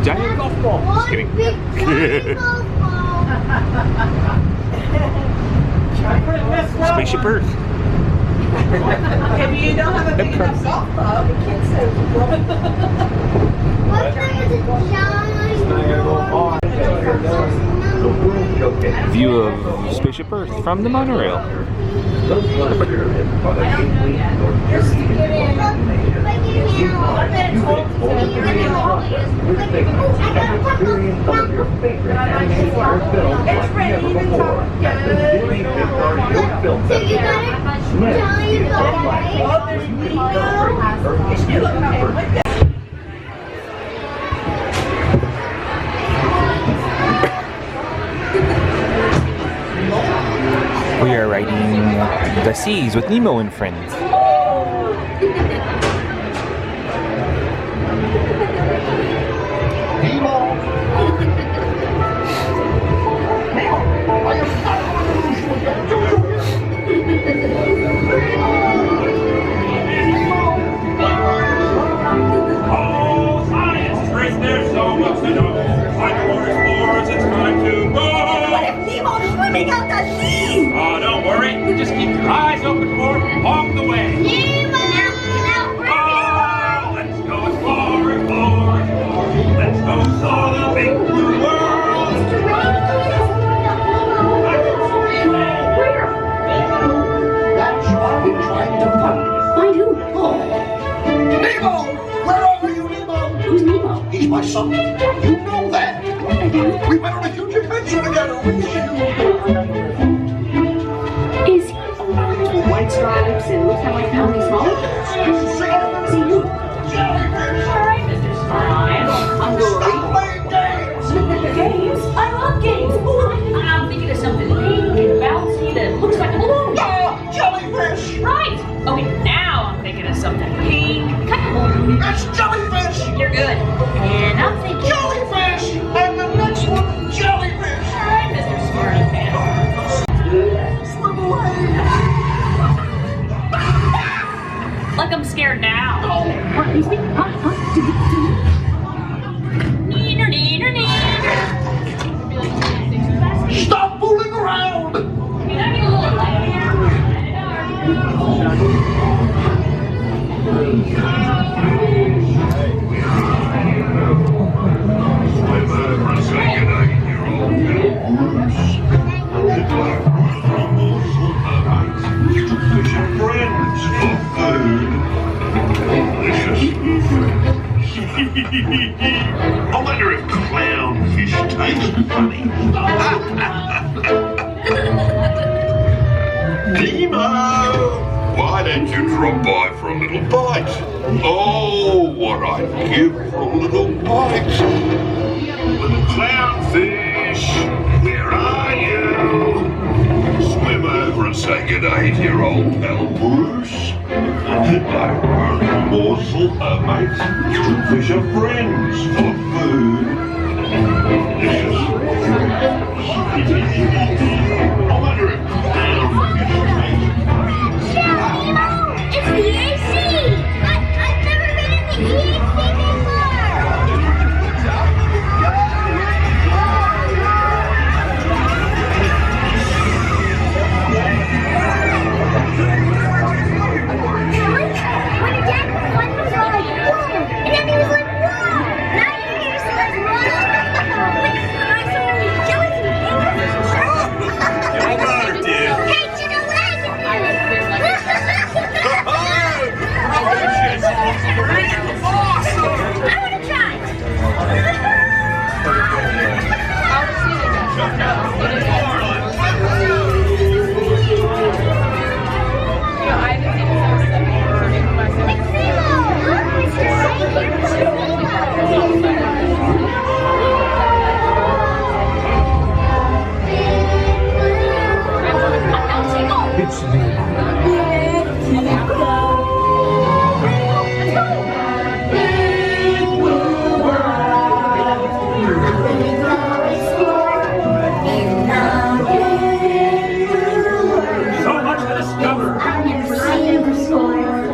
giant golf ball. Just kidding. Spaceship Earth. If you don't have a big enough golf club, you can't say View of Spaceship Earth from the monorail. We are riding the seas with Nemo and friends. Oh, science! There's so much to know. Like more explorers, it's time to go. What if Nemo's swimming out the sea? Oh, don't worry. Just keep your eyes open for him along the way. Nemo! Oh, let's go explore, explore, explore. Let's go saw the big blue world. That's what we're trying to find. Find who? Nemo! Where are you, Nemo? Who's Nemo? He's my son. You know that. I do. We went on a huge adventure together. Is he the one with white stripes and looks kind of like Melanie Small? See who? Alright, Mr. Smile. I'm Stop Dory. playing games! Games? I love games. I'm thinking of something pink and bouncy that looks like a balloon. Ah, jellyfish! Right. Okay, now I'm thinking of something pink, kind of balloon. It's jellyfish! You're good. And I'm thinking... Jellyfish! And the next one, jellyfish! Alright, Mr. Smarty Pants. Swim away! Like I'm scared now. What, excuse me? Huh? Neener, neener, neener. Stop fooling around! Can I get a little light here? I wonder if clownfish taste funny. Nemo! Why don't you drop by for a little bite? Oh, what I'd give for a little bite. Little clownfish, where are you? Swim over and say good day to your old pal Bruce. No morsel, mates. Fish are friends, not food. I wonder if clownfish taste It's the AC! I've never been in the AC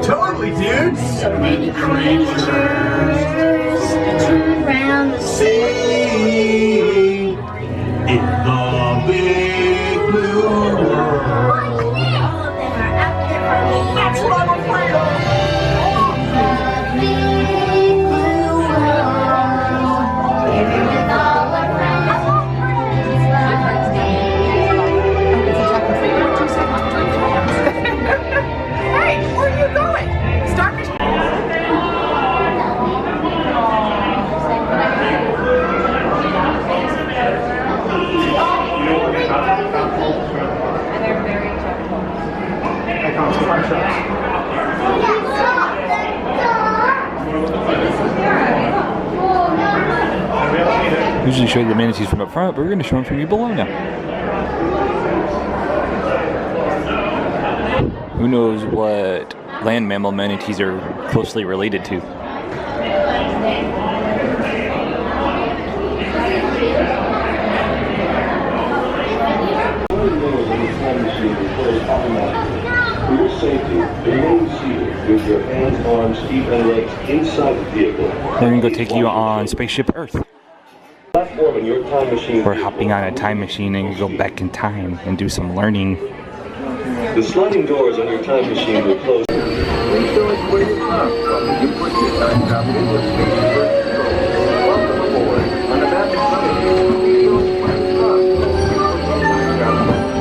Totally, dude! So many creatures turn around. and the sea. In the big blue world. That's what I'm afraid of. Hey, where are you going? Starfish. Usually show you the manatees from up front, but we're going to show them from you below now. Who knows what land mammal manatees are closely related to? For your safety, remain seated with your hands, arms, feet, and legs inside the vehicle. They're going to go take you on Spaceship Earth. Platform in your time machine. We're hopping on a time machine and go back in time and do some learning. The sliding doors on your time machine will close. Please show us where you come from as you put your time travel with Spaceship Earth control. Welcome aboard. On the map in front of you, please show us where you come from as you put your time travel.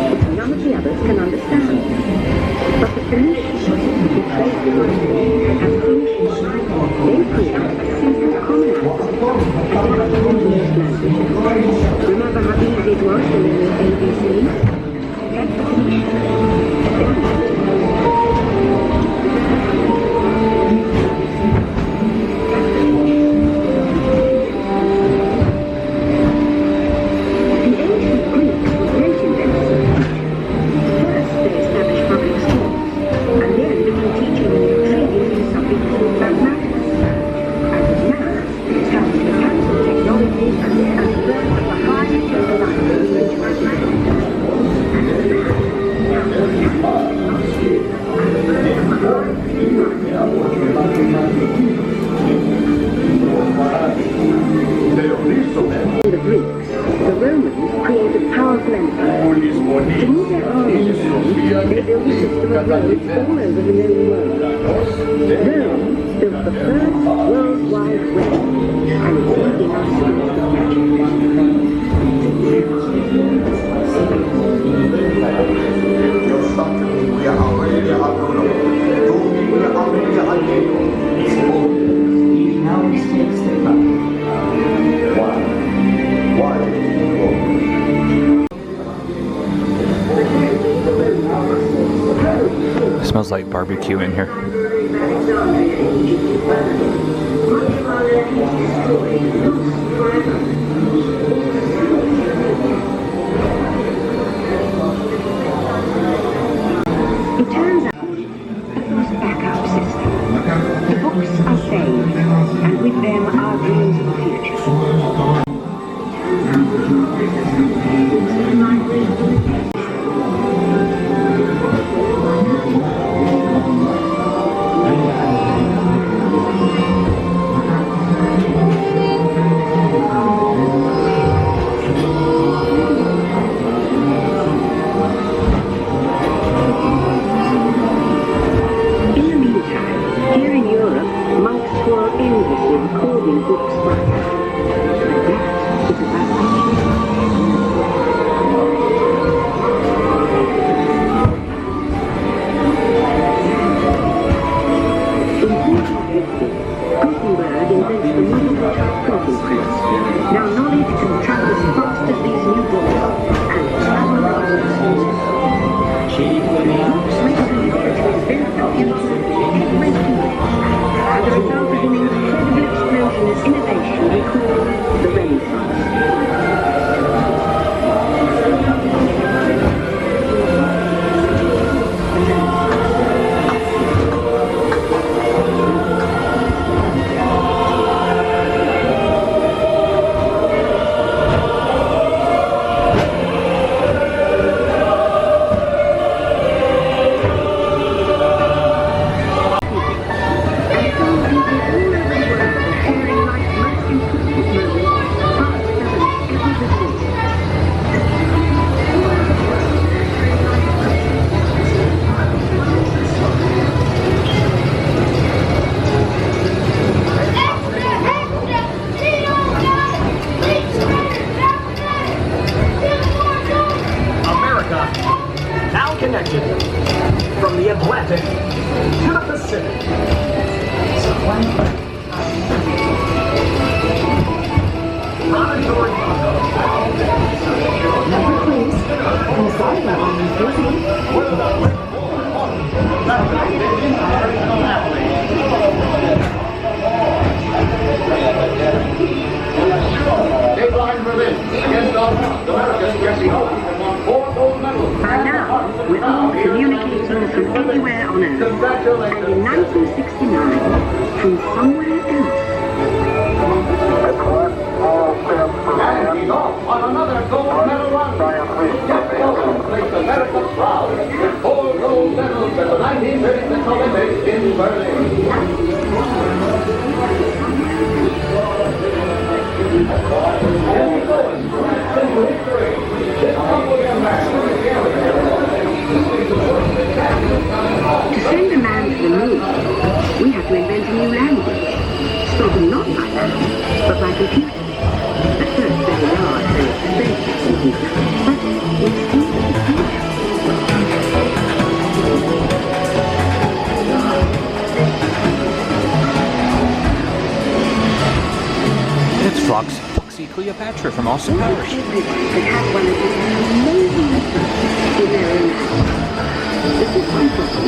Technology and the Greeks, the Romans created powerful empires. To move their armies along, they built a system of roads all over the known world. Rome built the first worldwide web, and it's leading us towards It smells like barbecue in here. It turns out a backup system. The books are saved, and with them our dreams of the future. In the meantime, here in Europe, monks tour endlessly recording books by hand. But that is about Gutenberg invents the model printing press. Now knowledge can travel as fast as these new books and travel books make a commitment to invent the future every day. As a result of an incredible explosion of innovation we call the Renaissance. Now connected from the Atlantic to the Pacific. By now, we're all communicating from anywhere on Earth, and in 1969, from somewhere else. On another gold medal run. Jeff Wilson makes America proud. 4 gold medals at the 1936 Olympics in To send a man to the moon, we have to invent a new language, spoken not by man, but by computers. At first very large, very expensive computers, but it's still the future. It's Foxy Cleopatra from Austin Powers. Everyone could have one of these amazing machines in their own house. This is one problem.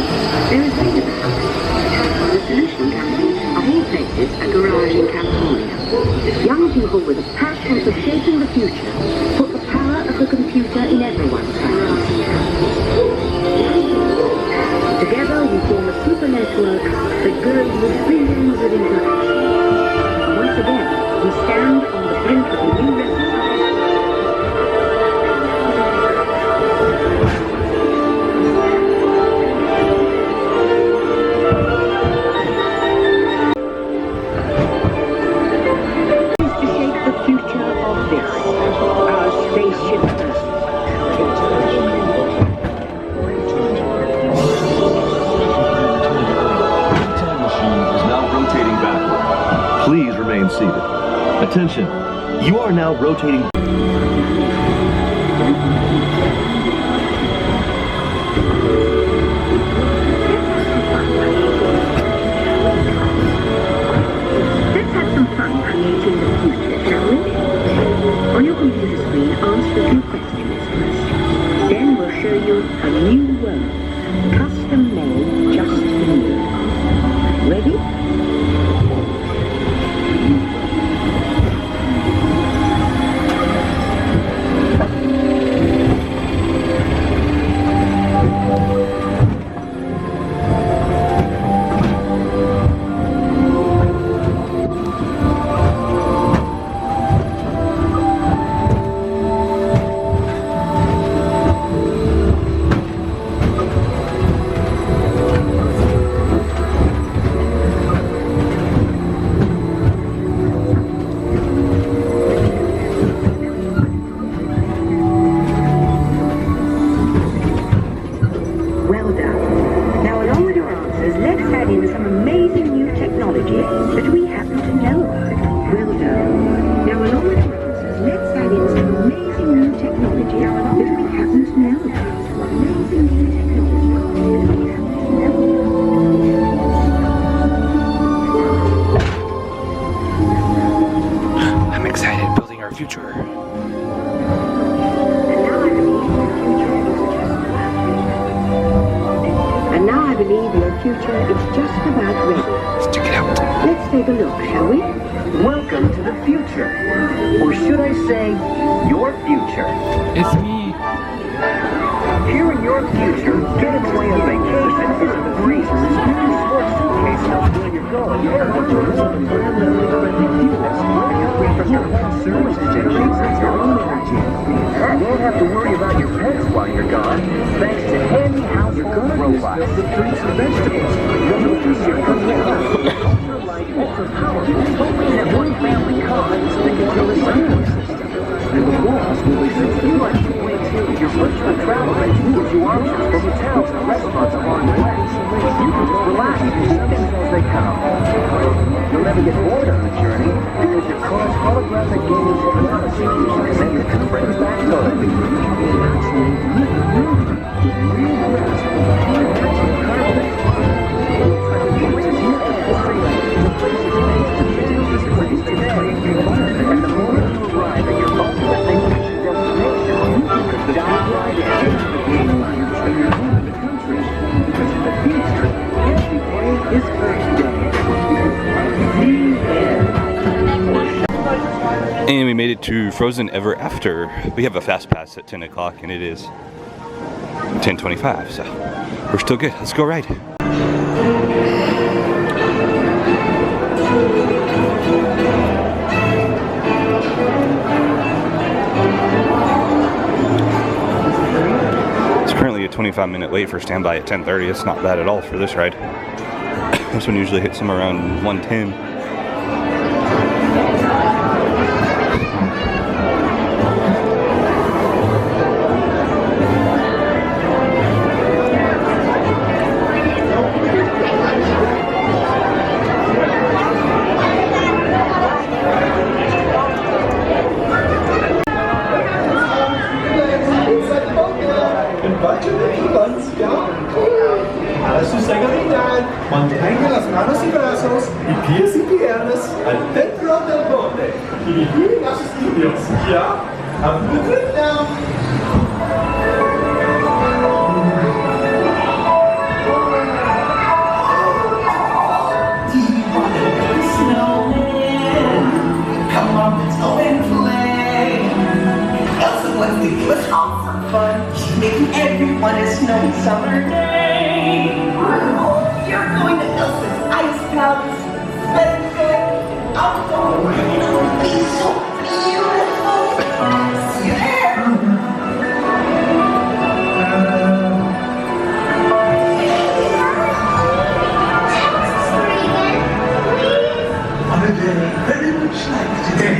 There is data about it. The solution can be, of all places, a garage in California. Young people with a passion for shaping the future put the power of the computer in everyone's hands. Together we form a super network that grows with billions of interactions. And once again, we stand on the brink of a new revolution. To shape the future of this. Attention, you are now rotating. Let's have some fun creating the future, shall we? On your computer screen, answer a few questions first. Then we'll show you a new world, custom made just for you. Ready? I'm excited building our future. And now I believe your future is just about ready. Let's check it out. Let's take a look, shall we? Welcome to the future. Or should I say, your future. It's me. Here in your future, getting away on vacation isn't a breeze. Your suitcase knows where you're going. You don't have to resort to environmentally friendly fuels. Your home service generates your own energy. You won't have to worry about your pets while you're gone, thanks to handy household robots. The fruits and vegetables. You'll notice your ultra-light, ultra-powerful, totally network family car that can control the sound system. And the walls will be secure to your virtual travel that gives you options for hotels and restaurants along the way. You can just relax and do things as they come. You'll never get bored on the journey because your car's holographic gaming technology connected to the brain's backbone. And the moment you arrive at your ultimate vacation destination, dive right into the game lounge and you're home in the country. Because in the future, every day is Earth Day. And we made it to Frozen Ever After. We have a fast pass at 10 o'clock and it is 10:25, so we're still good. Let's go ride. It's currently a 25-minute wait for standby at 10:30. It's not bad at all for this ride. This one usually hits somewhere around 1:10. Para su seguridad, mantenga las manos y brazos y pies y piernas adentro del bote y vigilen a sus niños. ¿Ya? Have a good trip now. Come on, let's go and play. Elsa wants to give us all some fun. She's making everyone a snowy summer day. Oh, you're going to Elsa's ice palace. Let's go outdoors. It'll be so beautiful. See you there. On a day very much like today,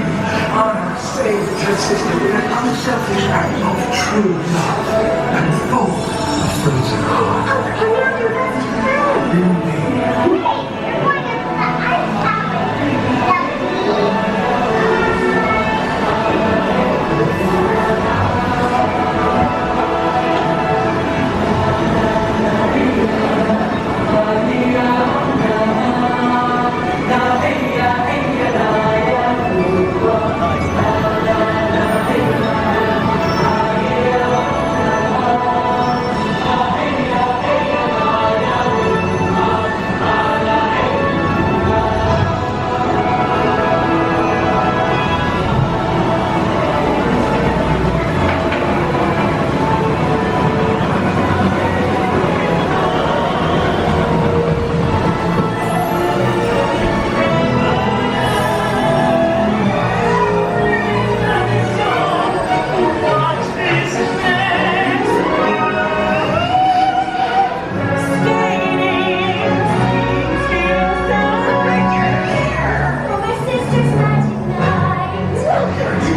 our save consisted in an unselfish act of true love and full of frozen heart.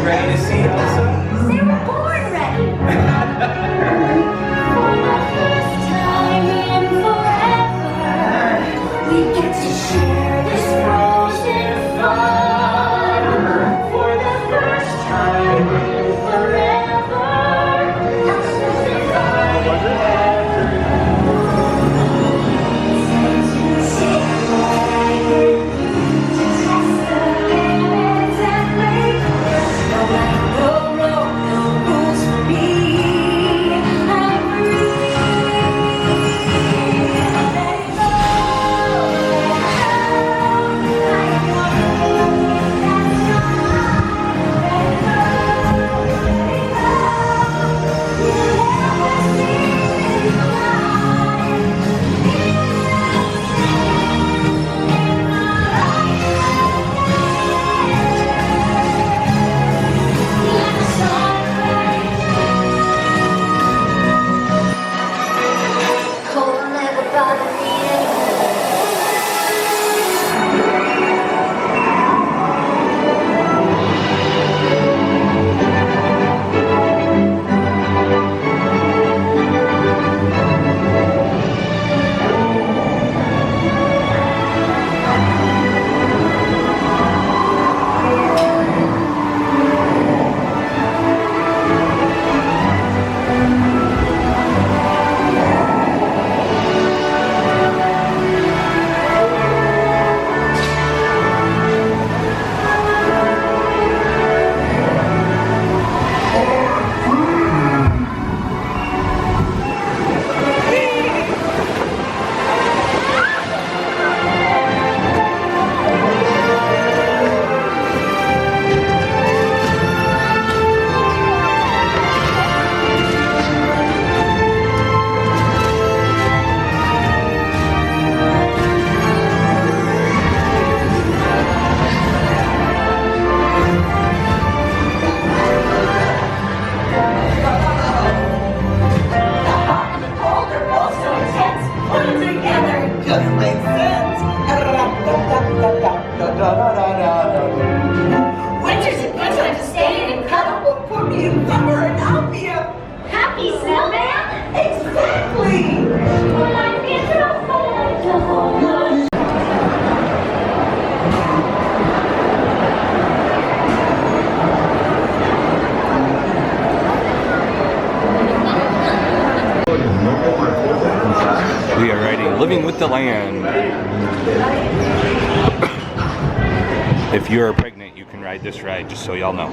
ready to see Elsa? They were born ready. For the first time in forever, we get to share this frozen fun. For the first time in forever, Elsa's invited. Winter's a good time to stay in and cuddle for me and summer and I'll be a Happy snowman? exactly. Well, I feel so fun to hold on. We are riding Living with the Land. If you're pregnant, you can ride this ride, just so y'all know.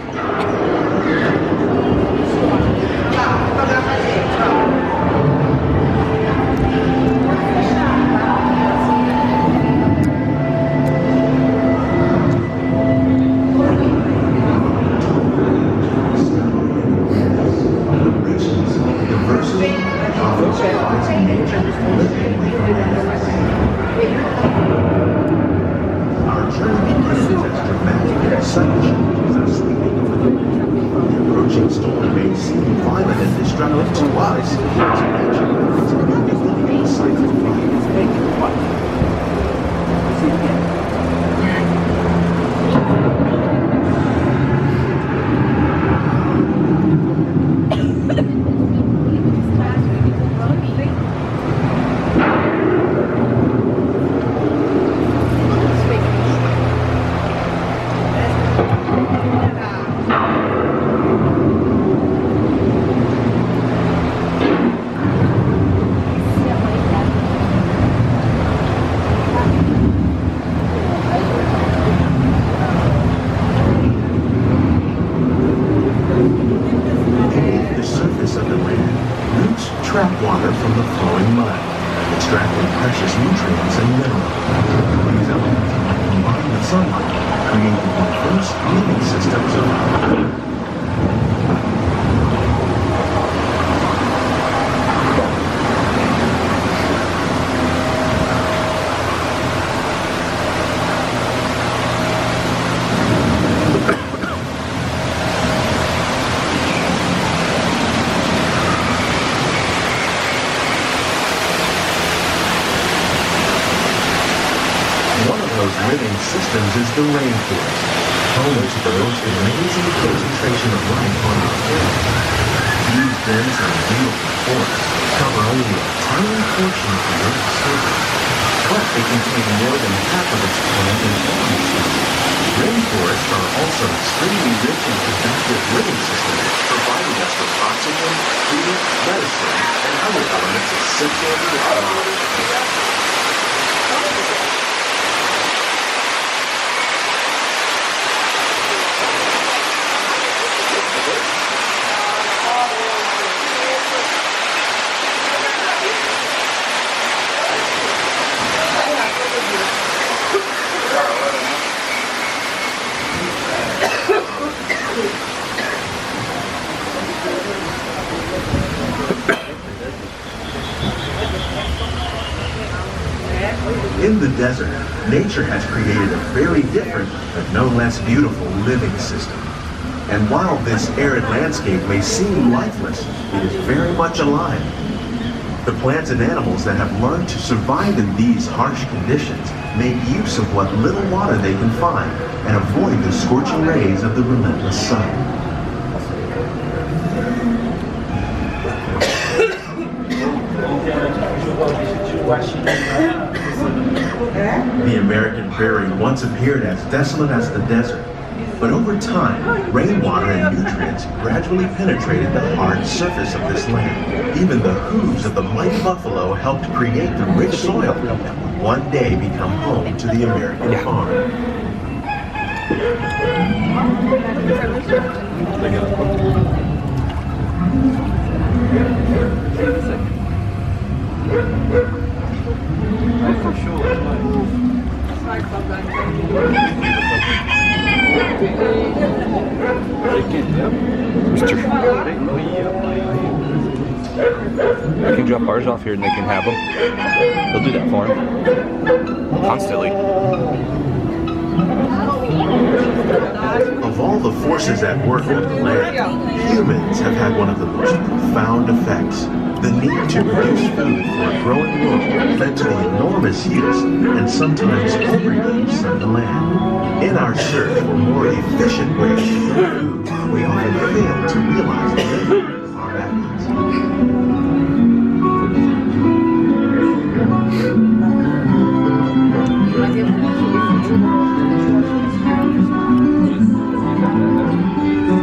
Our journey is as dramatic as sun changes are sweeping over the world. The approaching storm may seem violent and destructive to us. It's actually a really insightful ride. Trap water from the flowing mud, extracting precious nutrients and minerals. These elements combine with sunlight, creating the first living systems of Earth. Living systems is the rainforest. home to the most amazing concentration of life on the planet. These dense and beautiful forests cover only a tiny portion of the Earth's surface, but they contain more than half of its plant and animal species. Rainforests are also extremely rich and productive living systems, providing us with oxygen, food, medicine, and other elements essential to our lives. In the desert, nature has created a very different, but no less beautiful living system. And while this arid landscape may seem lifeless, it is very much alive. The plants and animals that have learned to survive in these harsh conditions make use of what little water they can find and avoid the scorching rays of the relentless sun. The American prairie once appeared as desolate as the desert, but over time, rainwater and nutrients gradually penetrated the hard surface of this land. Even the hooves of the mighty buffalo helped create the rich soil that would one day become home to the American farm. I can drop ours off here and they can have them. They'll do that for him. Constantly. Of all the forces at work on the land, humans have had one of the most profound effects. The need to produce food for a growing world led to the enormous use and sometimes overuse of the land. In our search for more efficient ways to grow food, we often fail to realize the limit of our actions.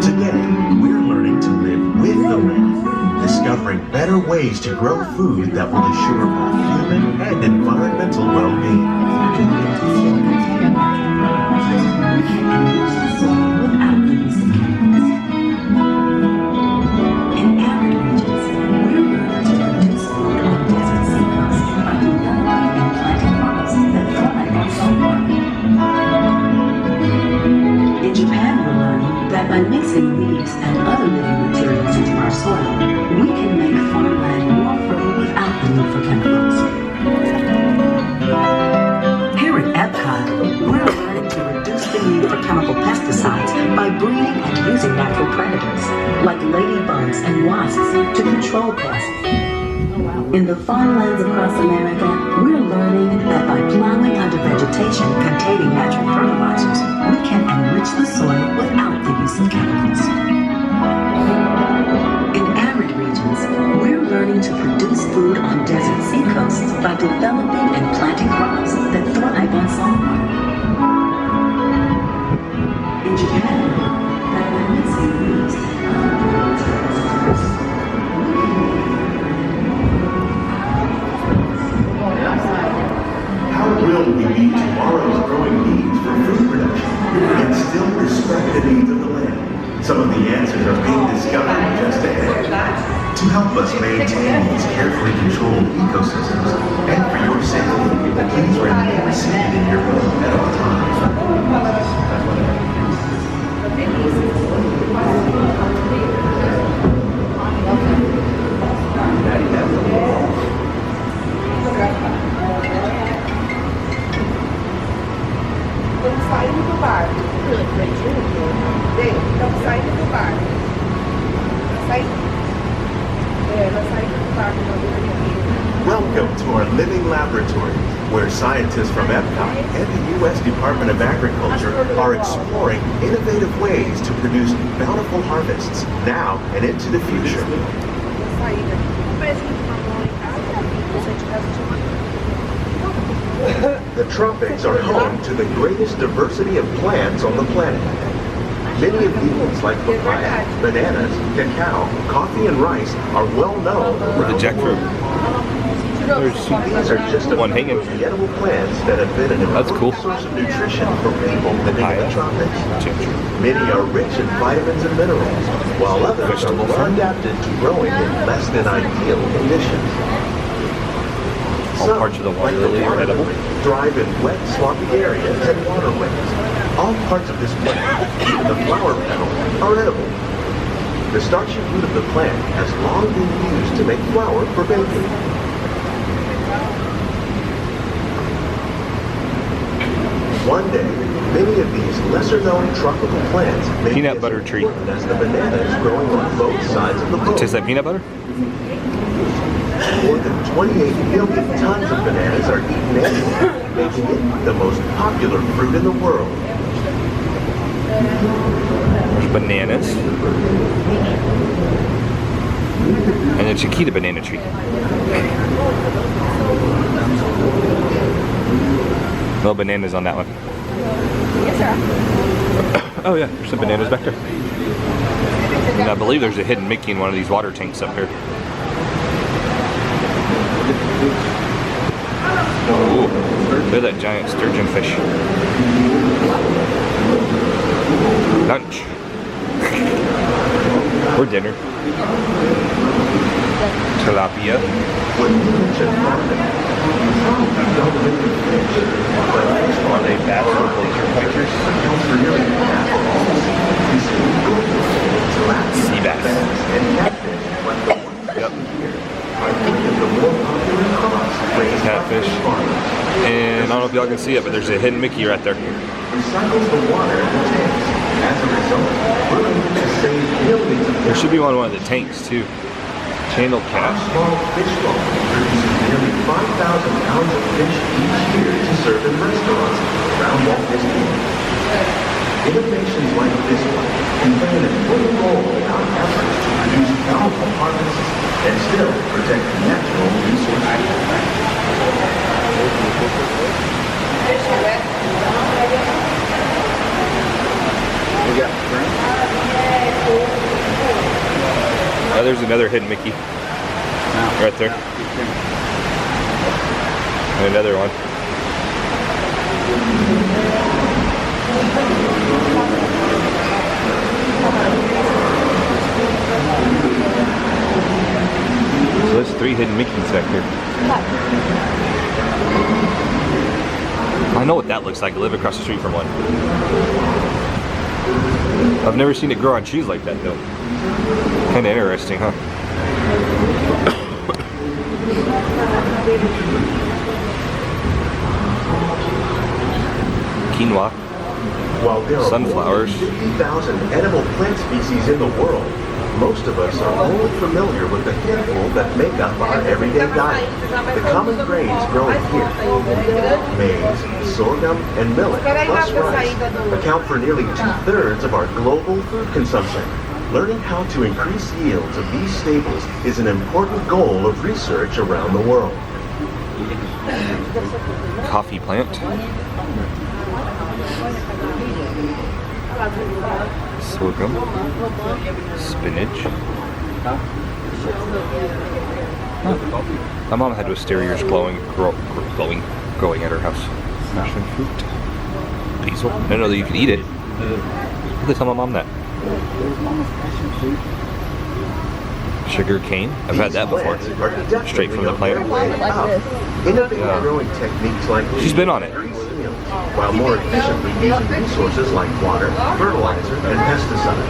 Today, we're learning to live with the land, discovering better ways to grow food that will assure both human and environmental well-being. In arid regions, we're learning to produce food on desert seacoasts by developing and planting crops that thrive on saltwater. In Japan, we're learning that by mixing leaves and other living materials into our soil, we can make farmland more fertile without the need for chemicals. Here at EPCOT, we're learning to reduce the need for chemical pesticides by breeding and using natural predators, like ladybugs and wasps, to control pests. In the farmlands across America, we're learning that by plowing under vegetation containing natural fertilizers, we can enrich the soil without the use of chemicals. In arid regions, we're learning to produce food on desert seacoasts by developing and planting crops that thrive on saltwater. In Japan, that by mixing leaves and other living materials, How will we meet tomorrow's growing needs for food production and still respect the needs of the land? Some of the answers are being discovered just ahead. To help us maintain these carefully controlled ecosystems, and for your safety, please remain seated in your boat at all times. Estamos saindo do barco. Estamos saindo do barco. Nós saímos do barco. Welcome to our living laboratories. where scientists from EPCOT and the U.S. Department of Agriculture are exploring innovative ways to produce bountiful harvests now and into the future. The tropics are home to the greatest diversity of plants on the planet. Many of these, like papaya, bananas, cacao, coffee, and rice, are well known around The jackfruit. These are just a One few hanging. of the edible plants that have been an That's important cool. source of nutrition for people living in the tropics. Ginger. Many are rich in vitamins and minerals, while others are Vegetable well farm. adapted to growing in less than ideal conditions. All parts of the water lily are edible. Thrive in wet, swampy areas and waterways. All parts of this plant, even the flower petals, are edible. The starchy root of the plant has long been used to make flour for baking. One day, many of these lesser-known tropical plants may Peanut be as butter tree. important as the bananas growing on both sides of the boat. Tastes like peanut butter? More than 28 million tons of bananas are eaten annually, making it the most popular fruit in the world. There's bananas. And a Chiquita banana tree. No bananas on that one. Oh yeah, there's some bananas back there. And I believe there's a hidden Mickey in one of these water tanks up here. Ooh, look at that giant sturgeon fish. Lunch. Or dinner. Tilapia. When you mention farming, you probably don't think of fish, but fish Are they bass or blazer pointers? accounts for nearly half of all species, including tilapia, Sea bass. and catfish, like the ones you see here. I think of the more popular crops raised by Catfish. fish farmers. And I don't know if y'all can see it, but there's a hidden Mickey right there. Recycles the water in the tanks. As a result, we're able to save millions of There should be one of the tanks too. Channel Our cat. small fish farm produces nearly 5,000 pounds of fish each year to serve in restaurants around Walt Disney World. Innovations like this one can play an important role in our efforts to produce bountiful harvests and still protect natural resources. Oh, there's another hidden Mickey. Right there. And another one. So there's 3 hidden Mickeys back there. I know what that looks like. I live across the street from one. I've never seen it grow on trees like that though. Kind of interesting, huh? Quinoa. While there are Sunflowers. more than 50,000 edible plant species in the world, most of us are only familiar with the handful that make up our everyday diet. The common grains growing here, maize, sorghum, and millet, plus rice, account for nearly 2/3 of our global food consumption. Learning how to increase yields of these staples is an important goal of research around the world. Coffee plant. Sorghum. Spinach. My mom had wisterias growing at her house. Passion fruit. Basil. I didn't know that you could eat it. Why did they tell my mom that? Sugar cane. I've had that before. Straight from the plant. Innovative growing techniques like She's been on it. while more efficiently using resources like water, fertilizer, and pesticides.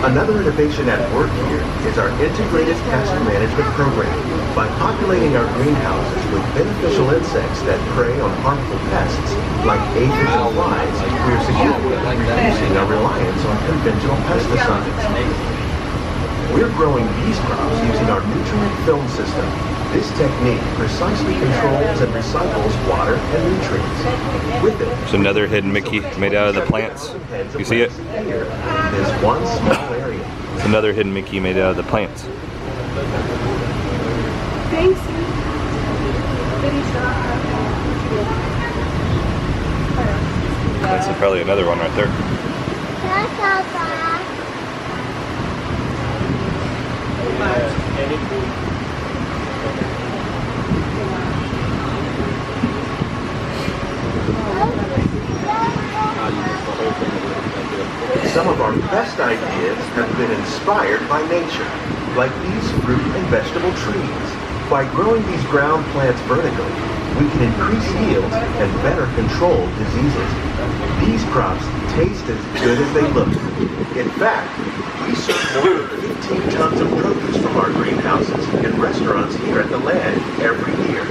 Another innovation at work here is our integrated pest management program. By populating our greenhouses with beneficial insects that prey on harmful pests, like aphids and flies, we are significantly reducing our reliance on conventional pesticides. We're growing these crops using our nutrient film system. This technique precisely controls and recycles water and nutrients. With it, There's another hidden Mickey made out of the plants. You see it? here is one small area. It's another hidden Mickey made out of the plants. Thanks. That's probably another one right there. Some of our best ideas have been inspired by nature, like these fruit and vegetable trees. By growing these ground plants vertically, we can increase yields and better control diseases. These crops taste as good as they look. In fact, we serve more than 15 tons of produce from our greenhouses in restaurants here at the land every year.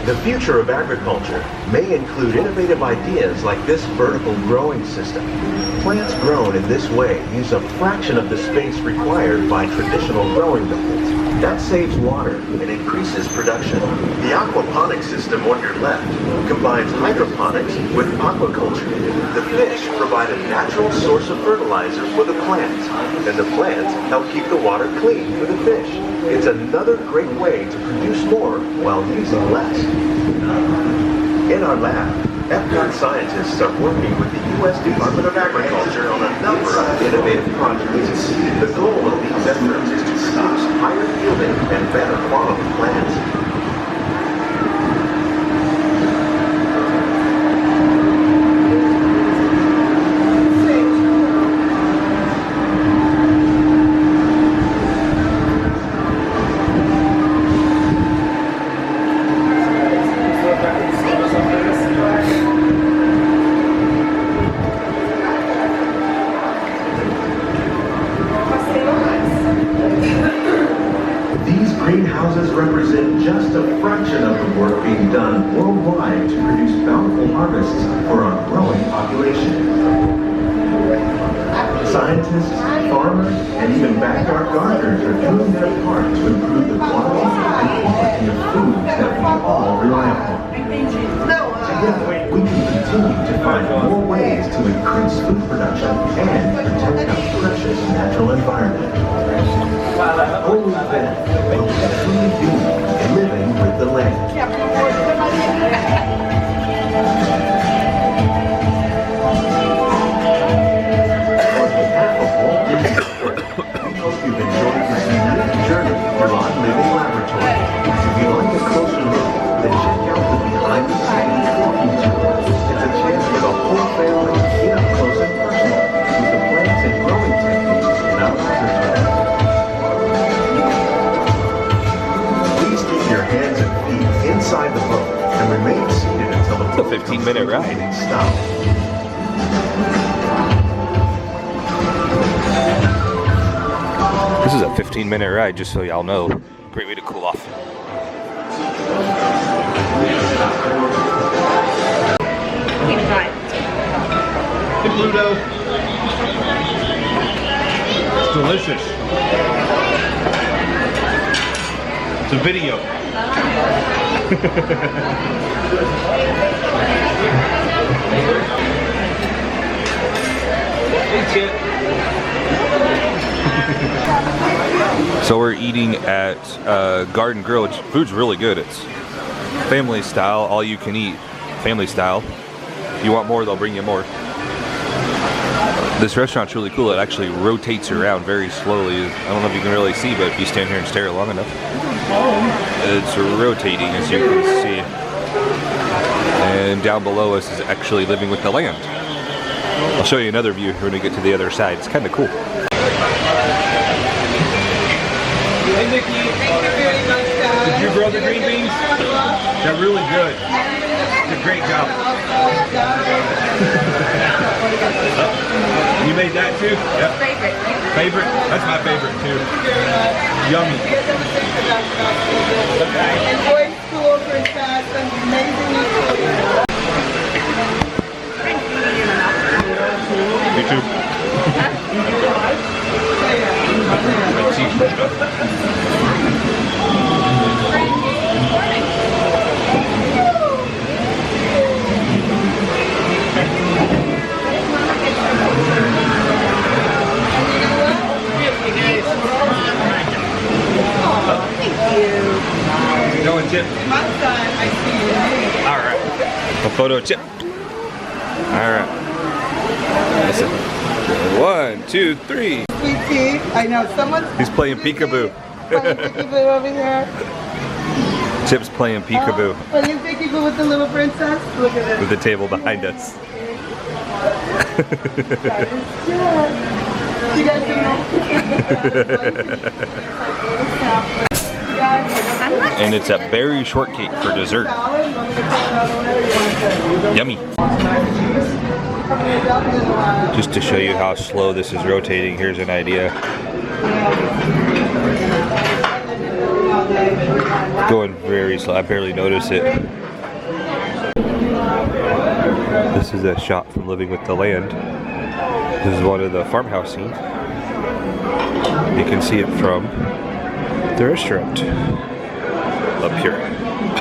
The future of agriculture may include innovative ideas like this vertical growing system. Plants grown in this way use a fraction of the space required by traditional growing methods. That saves water and increases production. The aquaponics system on your left combines hydroponics with aquaculture. The fish provide a natural source of fertilizer for the plants, and the plants help keep the water clean for the fish. It's another great way to produce more while using less. In our lab, EPCOT scientists are working with the U.S. Department of Agriculture on a number of innovative projects. The goal of these efforts is to produce higher yielding and better quality plants. Greenhouses represent just a fraction of the work being done worldwide to produce bountiful harvests for our growing population. Scientists, farmers, and even backyard gardeners are doing their part to improve the quality and quality of foods that we all rely upon. Together, we can continue to find more ways to increase food production and protect our precious natural environment. Only then will we truly be living with the land. On behalf of Walt Disney World, we hope you've enjoyed this unique journey through our living laboratory. If you'd like a closer look, then check out the behind the scenes walking tour. It's a chance for the whole family to get up close and personal with the plants and growing techniques in our laboratory. Your hands and feet inside the boat and remain seated until the boat 15-minute ride. Stop. This is a 15-minute ride, just so y'all know. Great way to cool off. Hey, Pluto. It's delicious. It's a video. So we're eating at Garden Grill. Food's really good. It's family style, all you can eat. Family style. If you want more, they'll bring you more. This restaurant's really cool. It actually rotates around very slowly. I don't know if you can really see, but if you stand here and stare long enough, it's rotating, as you can see. And down below us is actually living with the land. I'll show you another view when we get to the other side. It's kind of cool. Hey, Nikki. Did you grow the green beans? They're really good. It's a great job. You made that too? Yep. Favorite. Favorite? That's my favorite too. Yummy. Enjoy school, Princess. Amazing school. You too. Going, Chip. All right. A photo, Chip. All right. Listen. 1, 2, 3. Sweetie, I know someone's He's playing peekaboo. playing peekaboo over here. Chip's playing peekaboo Playing peekaboo with the little princess. Look at it. with the table behind us. You guys And it's a berry shortcake for dessert. Yummy. Just to show you how slow this is rotating, here's an idea. Going very slow, I barely notice it. This is a shot from Living with the Land. This is one of the farmhouse scenes. You can see it from the restaurant up here.